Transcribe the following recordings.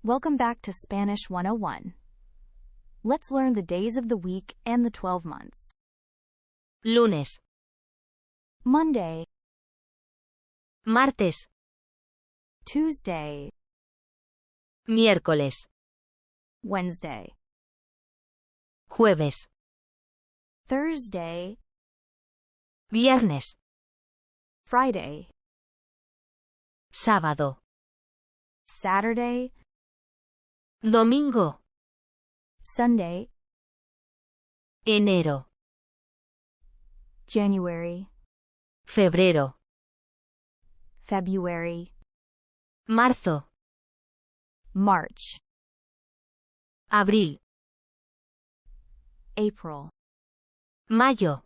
Welcome back to Spanish 101. Let's learn the days of the week and the 12 months. Lunes, Monday, martes, Tuesday, miércoles, Wednesday, jueves, Thursday, viernes, Friday, sábado, Saturday, domingo, Sunday, enero, January, febrero, February, marzo, March, abril, April, mayo,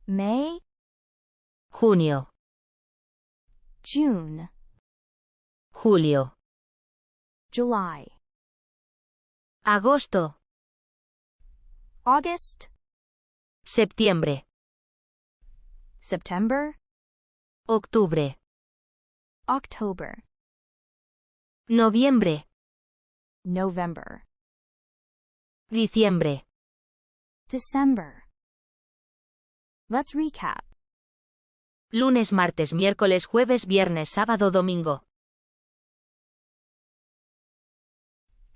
May, junio, June, julio, July, agosto, August, septiembre, September, octubre, October, noviembre, November, diciembre. December. Let's recap. Lunes, martes, miércoles, jueves, viernes, sábado, domingo.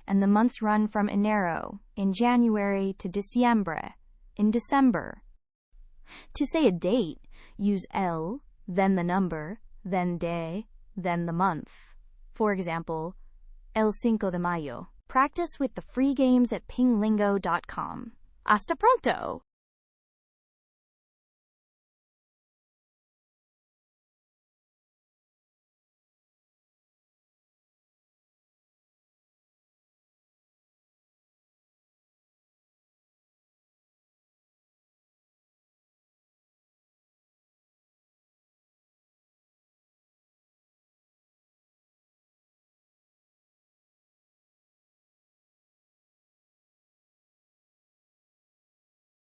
And the months run from enero, in January, to diciembre, in December. To say a date, use el, then the number, then de, then the month. For example, el 5 de mayo. Practice with the free games at pinglingo.com. Hasta pronto!